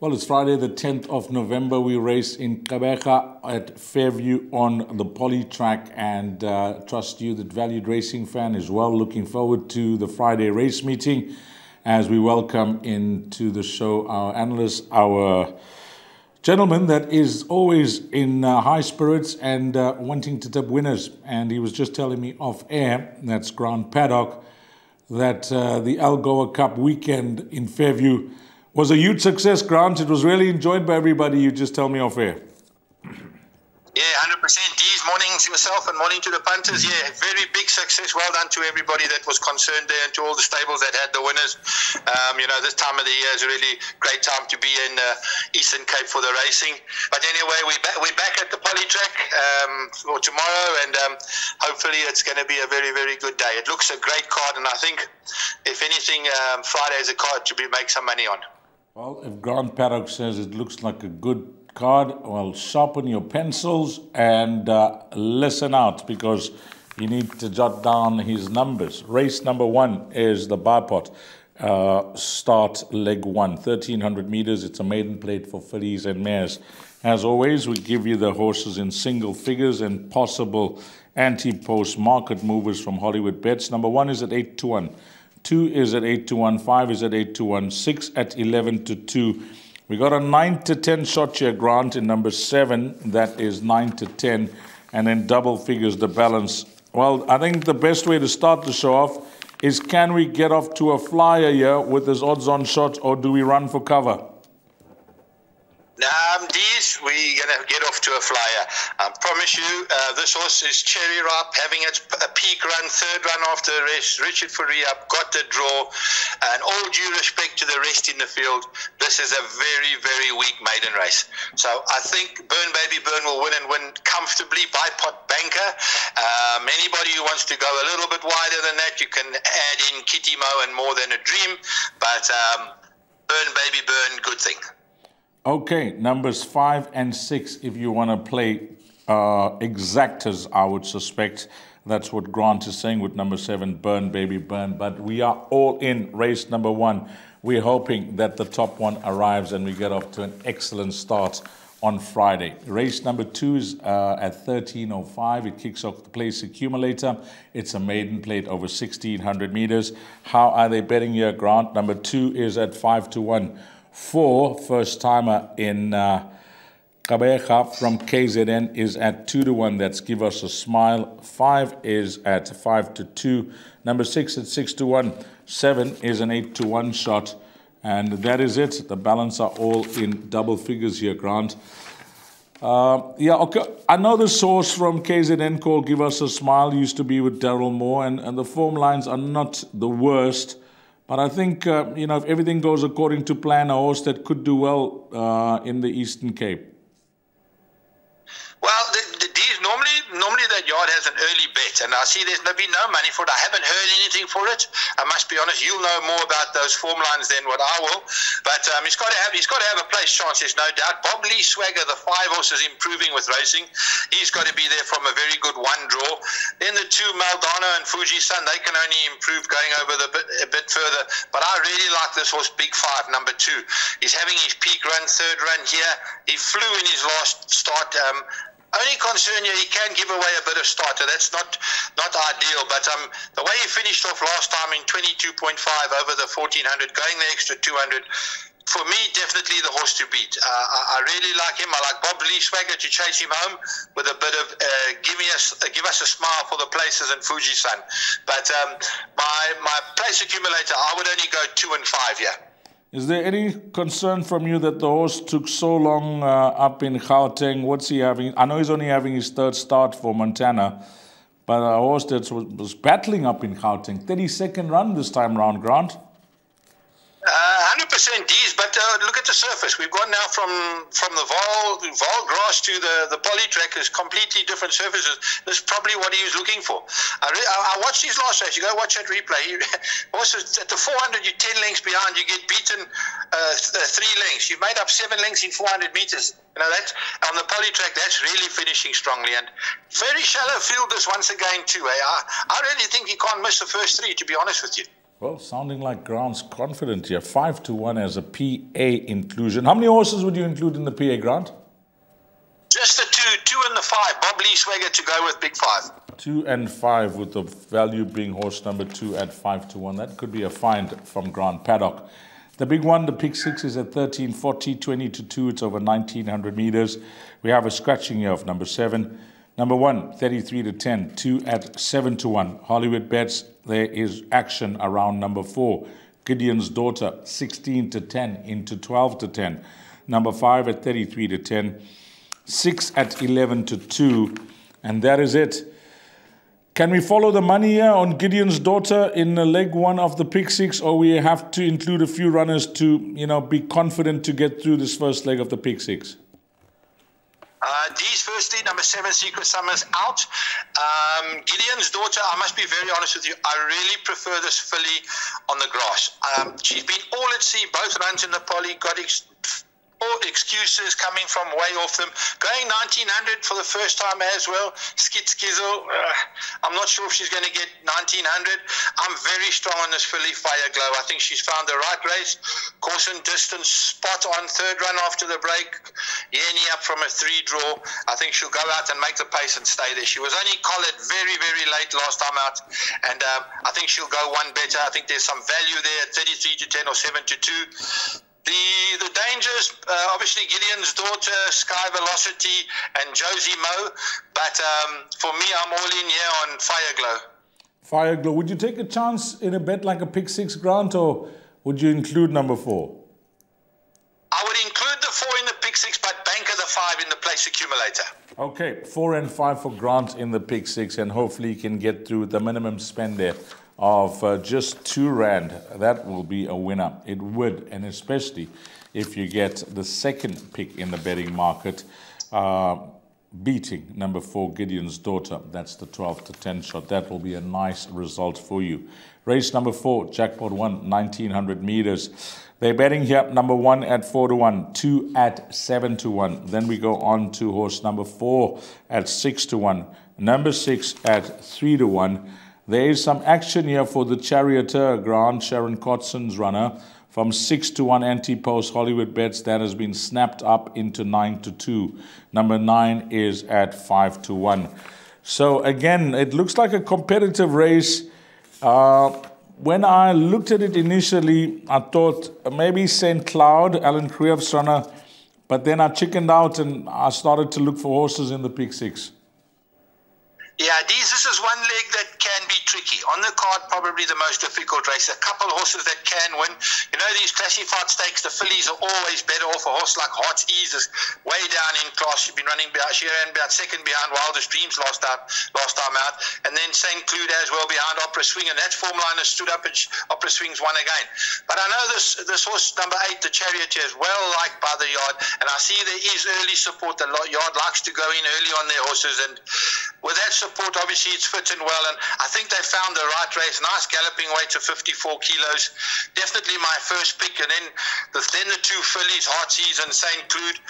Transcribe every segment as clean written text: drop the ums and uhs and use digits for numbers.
Well, it's Friday the 10th of November. We race in Gqeberha at Fairview on the poly track, and trust you that valued racing fan is well looking forward to the Friday race meeting as we welcome into the show our analyst, our gentleman that is always in high spirits and wanting to tip winners. And he was just telling me off air, that's Grant Paddock, that the Algoa Cup weekend in Fairview was a huge success, Grant. It was really enjoyed by everybody. You just tell me off air. Yeah, 100%. Dees, morning to yourself and morning to the punters. Yeah, very big success. Well done to everybody that was concerned there and to all the stables that had the winners. This time of the year is a really great time to be in Eastern Cape for the racing. But anyway, we're back at the poly track for tomorrow, and hopefully it's going to be a very, very good day. It looks a great card, and I think, if anything, Friday is a card to make some money on. Well, if Grant Paddock says it looks like a good card, well, sharpen your pencils and listen out, because you need to jot down his numbers. Race number 1 is the Bipot. Start leg 1, 1,300 meters. It's a maiden plate for fillies and mares. As always, we give you the horses in single figures and possible anti-post market movers from Hollywoodbets. Number 1 is at 8-1. 2 is at 8-1, 5 is at 8-1, 6 at 11-2. We got a 9-10 shot here, Grant, in number 7. That is 9-10, and then double figures the balance. Well, I think the best way to start the show off is, can we get off to a flyer here with this odds-on shot, or do we run for cover? Dees, we're going to get off to a flyer. I promise you, this horse is cherry ripe, having its peak run, third run after the rest. Richard Fourie up, got the draw, and all due respect to the rest in the field, this is a very, very weak maiden race. So I think Burn Baby Burn will win, and win comfortably by pot banker. Anybody who wants to go a little bit wider than that, you can add in Kitty Mo and More Than a Dream, but Burn Baby Burn, good thing. Okay, numbers 5 and 6, if you want to play exactors, I would suspect. That's what Grant is saying with number 7, Burn Baby Burn. But we are all in race number 1. We're hoping that the top one arrives and we get off to an excellent start on Friday. Race number 2 is at 13:05. It kicks off the place accumulator. It's a maiden plate over 1,600 meters. How are they betting here, Grant? Number 2 is at 5-1. 4, first timer in Gqeberha from KZN, is at 2-1. That's Give Us a Smile. 5 is at 5-2. Number 6 at 6-1. 7 is an 8-1 shot. And that is it. The balance are all in double figures here, Grant. Okay. I know the source from KZN called Give Us a Smile used to be with Daryl Moore, and the form lines are not the worst. But I think, if everything goes according to plan, a horse that could do well in the Eastern Cape. Well, the D's, normally that yard has an early bet, and I see there's been no money for it. I haven't heard anything for it. I must be honest, you'll know more about those form lines than what I will. But he's got to have a place chance, there's no doubt. Bob Lee Swagger, the 5 horses improving with racing. He's got to be there from a very good 1 draw. Then the 2, Maldano and Fuji Sun, they can only improve going over a bit further. But I really like this horse, Big 5, number 2. He's having his peak run, third run here. He flew in his last start. Only concern here, he can give away a bit of starter. That's not ideal, but the way he finished off last time in 22.5 over the 1,400, going the extra 200, for me, definitely the horse to beat. I really like him. I like Bob Lee Swagger to chase him home with a bit of give us a smile for the places and Fuji Sun. But my place accumulator, I would only go 2 and 5 here. Is there any concern from you that the horse took so long up in Gauteng? What's he having? I know he's only having his 3rd start for Montana, but a horse that was battling up in Gauteng. 32nd run this time round, Grant. 100% D's, but look at the surface. We've gone now from the Vaal grass to the poly track is completely different surfaces. This is probably what he was looking for. I watched his last race. You go watch that replay. Also, at the 400, you're 10 lengths behind. You get beaten 3 lengths. You've made up 7 lengths in 400 meters. That's on the poly track. That's really finishing strongly, and very shallow field this once again too. I really think he can't miss the first 3. To be honest with you. Well, sounding like Grant's confident here. 5-1 as a PA inclusion. How many horses would you include in the PA, Grant? Just the two and the 5. Bob Lee Swagger to go with big 5. 2 and 5, with the value being horse number 2 at 5-1. That could be a find from Grant Paddock. The big one, the pick 6, is at 1340, 20-2. It's over 1900 meters. We have a scratching here of number 7. Number 1, 33-10, 2 at 7-1. Hollywoodbets, there is action around number 4. Gideon's Daughter, 16-10 into 12-10. Number 5 at 33-10. 6 at 11-2. And that is it. Can we follow the money here on Gideon's Daughter in leg 1 of the pick 6, or we have to include a few runners to, be confident to get through this first leg of the pick 6? D's firstly, number 7, Secret Summer's out. Gideon's Daughter, I must be very honest with you, I really prefer this filly on the grass. She's been all at sea, both runs in the poly, got all excuses coming from way off them. Going 1900 for the first time as well. Skizzle. I'm not sure if she's going to get 1900. I'm very strong on this filly, Fire Glow. I think she's found the right race. Course and distance, spot on. Third run after the break. Yenny up from a 3 draw. I think she'll go out and make the pace and stay there. She was only collared very, very late last time out. And I think she'll go one better. I think there's some value there at 33-10 or 7-2. The dangers, obviously Gideon's Daughter, Sky Velocity, and Josie Moe. But for me, I'm all in here on Fire Glow. Fire Glow. Would you take a chance in a bet like a pick 6, Grant, or would you include number 4? I would include the 4 in the pick 6, but banker the 5 in the place accumulator. Okay, 4 and 5 for Grant in the pick 6, and hopefully he can get through the minimum spend there of just 2 rand. That will be a winner. It would, and especially if you get the second pick in the betting market, beating number 4, Gideon's Daughter. That's the 12-10 shot. That will be a nice result for you. Race number 4, Jackpot 1, 1900 meters. They're betting here number 1 at 4-1, 2 at 7-1. Then we go on to horse number 4 at 6-1, number 6 at 3-1. There is some action here for the Charioteer, Grant, Sharon Cotson's runner, from 6-1 anti-post Hollywoodbets. That has been snapped up into 9-2. Number 9 is at 5-1. So again, it looks like a competitive race. When I looked at it initially, I thought maybe St. Cloud, Alan Kriev's runner, but then I chickened out and I started to look for horses in the pick 6. Yeah, this is one leg that can be tricky. On the card, probably the most difficult race. A couple of horses that can win. These classified stakes, the fillies are always better off. A horse like Heart's Ease is way down in class. She's been running she ran about second behind Wildest Dreams last time out. And then St. Cloud as well behind Opera Swing. And that form line has stood up and Opera Swing's won again. But I know this horse, number 8, the Charioteer, is well liked by the yard. And I see there is early support. The yard likes to go in early on their horses. And with that support, obviously it's fit and well, and I think they found the right race. Nice galloping weight of 54 kilos. Definitely my first pick, and then the 2 fillies, Heartsease and St. Cloud.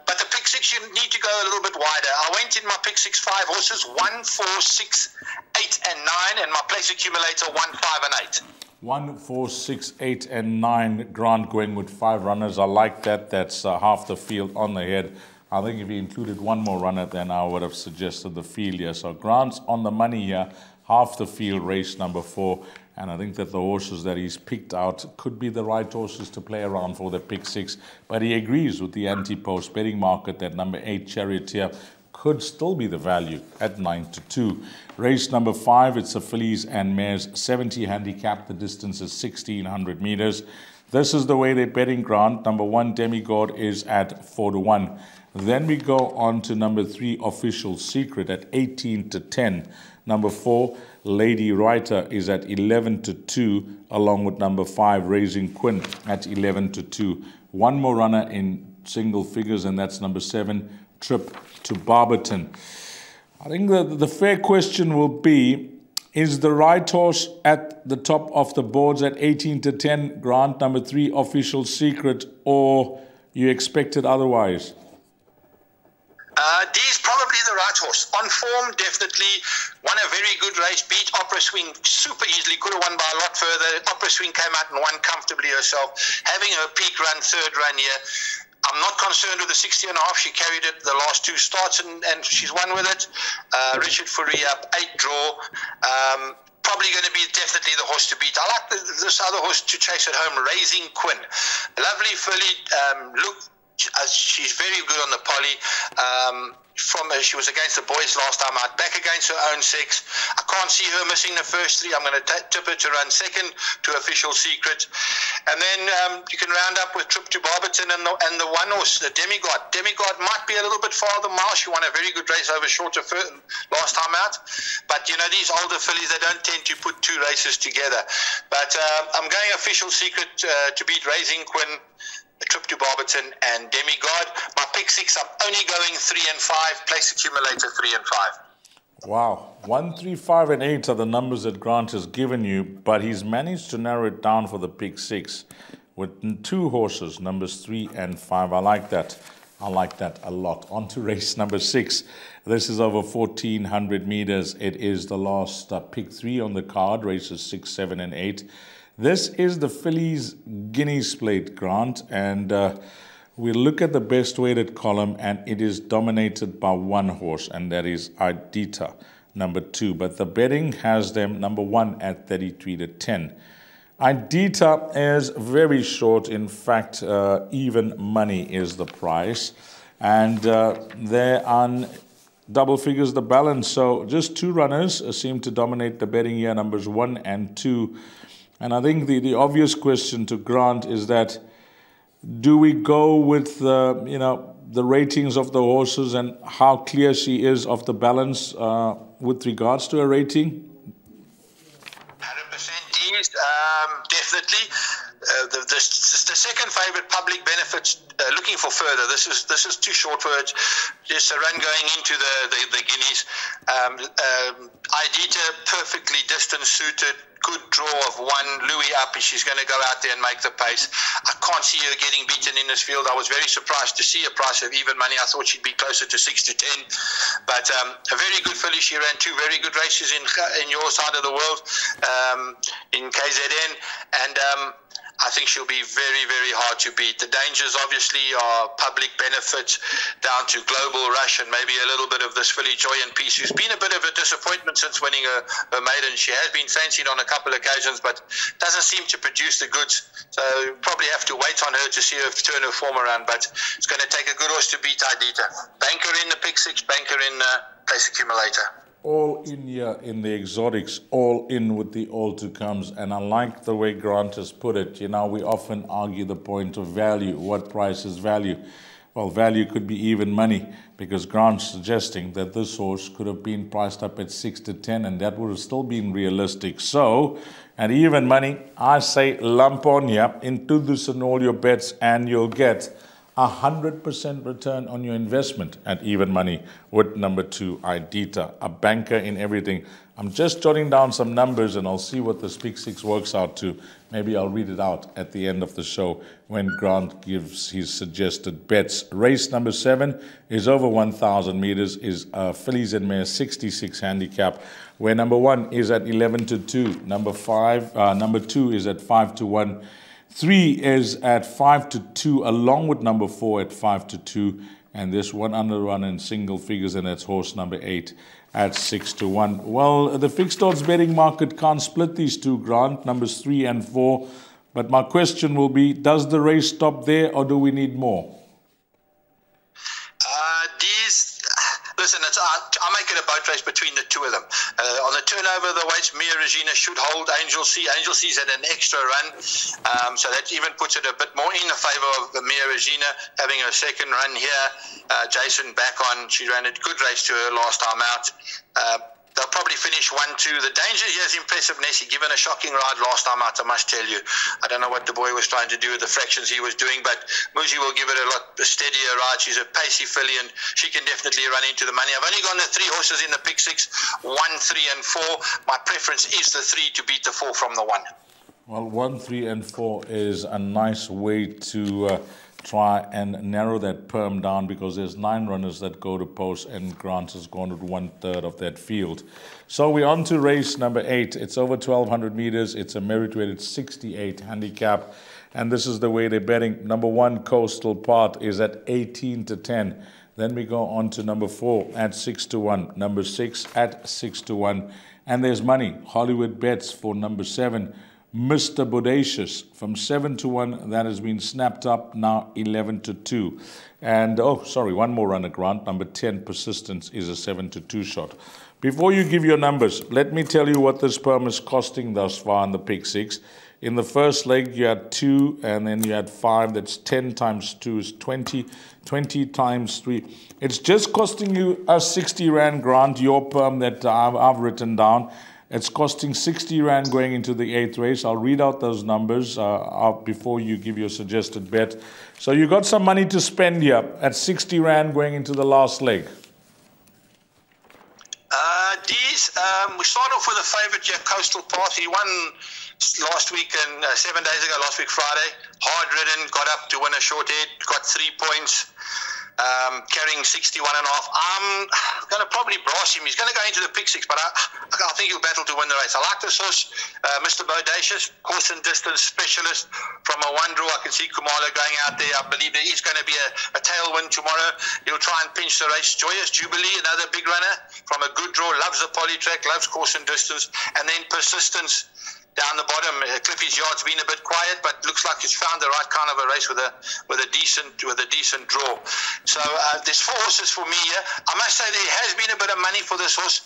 But the pick 6, you need to go a little bit wider. I went in my pick 6, 5 horses, 1, 4, 6, 8, and 9, and my place accumulator 1, 5, and 8. 1, 4, 6, 8, and 9. Grant going with 5 runners. I like that. That's half the field on the head. I think if he included one more runner, then I would have suggested the field here. So Grant's on the money here, half the field, race number 4. And I think that the horses that he's picked out could be the right horses to play around for the pick 6. But he agrees with the anti-post betting market that number 8, Charioteer, could still be the value at 9-2. Race number 5, it's a fillies and mares, 70 handicap. The distance is 1600 meters. This is the way they're betting, Grant. Number 1, Demigod, is at 4-1. Then we go on to number 3, Official Secret, at 18-10. Number 4, Lady Writer, is at 11-2, along with number 5, Raising Quinn, at 11-2. One more runner in single figures, and that's number 7, Trip to Barberton. I think the fair question will be, is the right horse at the top of the boards at 18-10, Grant, number 3, Official Secret, or you expect it otherwise? D is probably the right horse. On form, definitely won a very good race, beat Opera Swing super easily, could have won by a lot further. Opera Swing came out and won comfortably herself, having her peak run, third run here. I'm not concerned with the 60.5. She carried it the last two starts and she's won with it. Richard Fourie up, 8 draw. Probably going to be definitely the horse to beat. I like this other horse to chase at home, Raising Quinn. Lovely filly. She's very good on the poly. She was against the boys last time out, back against her own sex. I can't see her missing the first 3. I'm going to tip her to run second to Official Secret. And then you can round up with Trip to Barberton and the one horse, the Demigod. Demigod might be a little bit far the mile. She won a very good race over shorter last time out. But, you know, these older fillies, they don't tend to put 2 races together. But I'm going Official Secret to beat Raising Quinn, Trip to Barberton and Demigod. My pick 6, I'm only going 3 and 5. Place accumulator 3 and 5. Wow. 1, 3, 5, and 8 are the numbers that Grant has given you, but he's managed to narrow it down for the pick 6 with 2 horses, numbers 3 and 5. I like that. I like that a lot. On to race number 6. This is over 1,400 meters. It is the last pick 3 on the card, races 6, 7, and 8. This is the fillies Guineas Plate, Grant, and we look at the best weighted column, and it is dominated by one horse, and that is Idita, number 2. But the betting has them number 1 at 33 to 10. Idita is very short. In fact, even money is the price, and they're on double figures the balance. So just 2 runners seem to dominate the betting here, numbers 1 and 2. And I think the obvious question to Grant is that, do we go with the ratings of the horses and how clear she is of the balance with regards to her rating? 100% D's, definitely. The second favourite, Public Benefits, looking for further. This is too short for it. Just a run going into the Guineas. Idita perfectly distance suited. Good draw of 1, Louis up, and she's going to go out there and make the pace. I can't see her getting beaten in this field. I was very surprised to see a price of even money. I thought she'd be closer to 6 to 10. But a very good filly. She ran 2 very good races in your side of the world, in KZN, and I think she'll be very, very hard to beat. The dangers obviously are Public Benefits down to Global Rush and maybe a little bit of this filly Joy and Peace, who's been a bit of a disappointment since winning her maiden. She has been fancied on a couple of occasions, but doesn't seem to produce the goods. So probably have to wait on her to see her turn her form around. But it's going to take a good horse to beat Idita. Banker in the pick 6, banker in place accumulator. All in here in the exotics, all in with the all-to-comes. And I like the way Grant has put it. You know, we often argue the point of value. What price is value? Well, value could be even money, because Grant's suggesting that this horse could have been priced up at 6 to 10, and that would have still been realistic. So, at even money, I say lump on here into this and all your bets, and you'll get 100% return on your investment at even money with number 2, Idita, a banker in everything. I'm just jotting down some numbers and I'll see what the pick 6 works out to. Maybe I'll read it out at the end of the show when Grant gives his suggested bets. Race number 7 is over 1,000 meters, is fillies and mares 66 handicap, where number 1 is at 11 to 2, number 2 is at 5 to 1. 3 is at 5 to 2, along with number 4 at 5 to 2, and there's one underrun in single figures, and that's horse number 8 at 6 to 1. Well, the fixed odds betting market can't split these 2, Grant, numbers 3 and 4. But my question will be, does the race stop there, or do we need more? Listen, I make it a boat race between the 2 of them. On the turnover, the weights, Mia Regina should hold Angel C. Angel C's at an extra run, so that even puts it a bit more in the favour of the Mia Regina having her second run here. Jason back on. She ran a good race to her last time out. They'll probably finish 1-2. The danger here is impressive, Nessie. Given a shocking ride last time out, I must tell you. I don't know what the boy was trying to do with the fractions he was doing, but Muzi will give it a lot steadier ride. She's a pacey filly, and she can definitely run into the money. I've only gone the 3 horses in the pick 6, 1, 3, and 4. My preference is the 3 to beat the 4 from the 1. Well, 1, 3, and 4 is a nice way to try and narrow that perm down because there's 9 runners that go to post and Grant has gone with 1/3 of that field. So we're on to race number 8. It's over 1,200 meters. It's a merit-weighted 68 handicap. And this is the way they're betting. Number 1, Coastal Part, is at 18-10. Then we go on to number 4 at 6-1. Number 6 at 6-1. And there's money. Hollywoodbets for number 7. Mr. Bodacious from 7-1. That has been snapped up, now 11-2. And, oh, sorry, one more runner, Grant. Number 10, Persistence, is a 7-2 shot. Before you give your numbers, let me tell you what this perm is costing thus far in the pick 6. In the first leg, you had 2, and then you had 5. That's 10 times 2 is 20. 20 times 3. It's just costing you a 60 Rand, Grant, your perm that I've written down. It's costing 60 Rand going into the 8th race. I'll read out those numbers before you give your suggested bet. So you got some money to spend here at 60 Rand going into the last leg. We start off with a favourite here, Coastal Path. He won last week and 7 days ago, last week Friday. Hard ridden, got up to win a short head, got 3 points. Carrying 61.5. I'm going to probably brass him. He's going to go into the pick 6, but I think he'll battle to win the race. I like this horse, Mr. Bodacious, course and distance specialist. From a 1 draw, I can see Kumalo going out there. I believe there is going to be a tailwind tomorrow. He'll try and pinch the race. Joyous Jubilee, another big runner from a good draw, loves the poly track, loves course and distance. And then Persistence down the bottom. Cliffy's Yard's been a bit quiet, but looks like he's found the right kind of a race with a decent draw. So there's 4 horses for me here. I must say there has been a bit of money for this horse.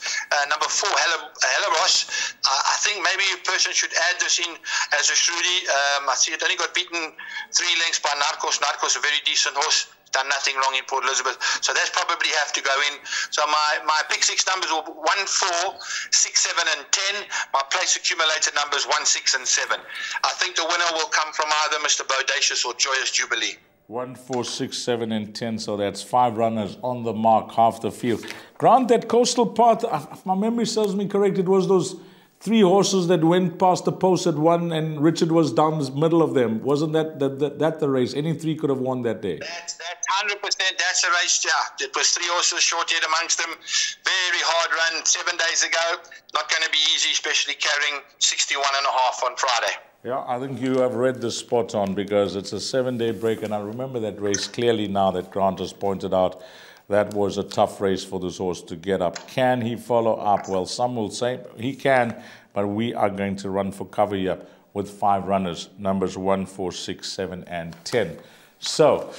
Number 4, Helleros. I think maybe a person should add this in as a Shruti. I see it only got beaten 3 lengths by Narcos. Narcos, a very decent horse. Done nothing wrong in Port Elizabeth. So that's probably have to go in. So my pick 6 numbers were 1, 4, 6, 7, and 10. My place accumulated numbers 1, 6, and 7. I think the winner will come from either Mr. Bodacious or Joyous Jubilee. 1, 4, 6, 7, and 10. So that's 5 runners on the mark, half the field. Grant, that Coastal Path, if my memory serves me correct, it was those 3 horses that went past the post at 1 and Richard was down the middle of them. Wasn't that the race? Any 3 could have won that day. That's 100%. That's the race, yeah. It was 3 horses, short head amongst them. Very hard run 7 days ago. Not going to be easy, especially carrying 61.5 on Friday. Yeah, I think you have read the spot on because it's a 7-day break, and I remember that race clearly now that Grant has pointed out. That was a tough race for this horse to get up. Can he follow up? Well, some will say he can, but we are going to run for cover here with 5 runners, numbers 1, 4, 6, 7, and 10. So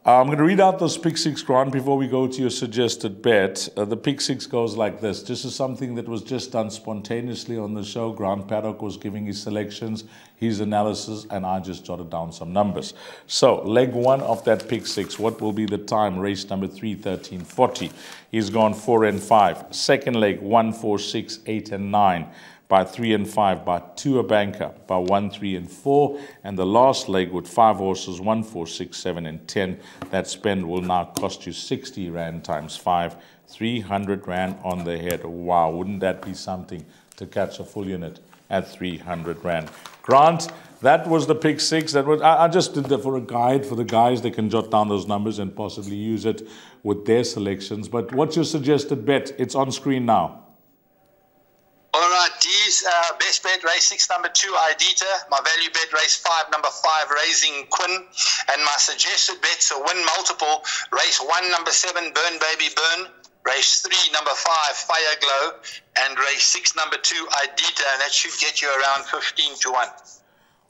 I'm going to read out those pick 6, Grant, before we go to your suggested bet. The pick 6 goes like this. This is something that was just done spontaneously on the show. Grant Paddock was giving his selections, his analysis, and I just jotted down some numbers. So leg 1 of that pick 6, what will be the time? Race number 3, 13:40. He's gone 4 and 5. Second leg, 1, 4, 6, 8, and 9. By 3 and 5, by 2 a banker, by 1, 3, and 4. And the last leg with 5 horses, 1, 4, 6, 7, and 10. That spend will now cost you 60 Rand times 5, 300 Rand on the head. Wow, wouldn't that be something to catch a full unit at 300 Rand? Grant, that was the pick 6. That was I just did that for a guide for the guys. They can jot down those numbers and possibly use it with their selections. But what's your suggested bet? It's on screen now. All right, D's best bet race 6, number 2, Idita. My value bet race 5, number 5, Raising Quinn. And my suggested bets are win multiple. Race 1, number 7, Burn Baby Burn. Race 3, number 5, Fire Glow. And race 6, number 2, Idita. And that should get you around 15-1.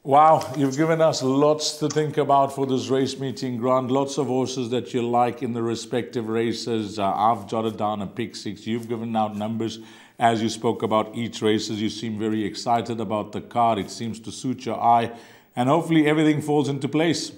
Wow, you've given us lots to think about for this race meeting, Grant. Lots of horses that you like in the respective races. I've jotted down a pick 6. You've given out numbers as you spoke about each races. You seem very excited about the card. It seems to suit your eye. And hopefully everything falls into place.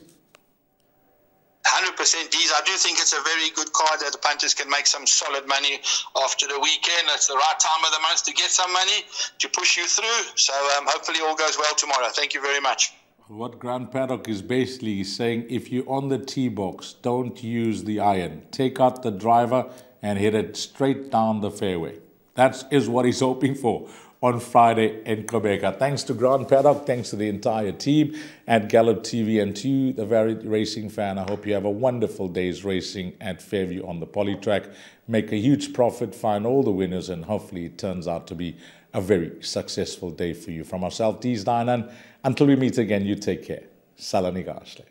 100%, D's. I do think it's a very good card that the punters can make some solid money after the weekend. It's the right time of the month to get some money to push you through. So hopefully all goes well tomorrow. Thank you very much. What Grant Paddock is basically saying, if you're on the tee box, don't use the iron. Take out the driver and hit it straight down the fairway. That is what he's hoping for. on Friday in Quebec. Thanks to Grant Paddock, thanks to the entire team at Gallop TV, and to you, the varied racing fan. I hope you have a wonderful day's racing at Fairview on the Polytrack. Make a huge profit, find all the winners, and hopefully it turns out to be a very successful day for you. From ourselves, D's Dinan, until we meet again, you take care. Salani Gashle.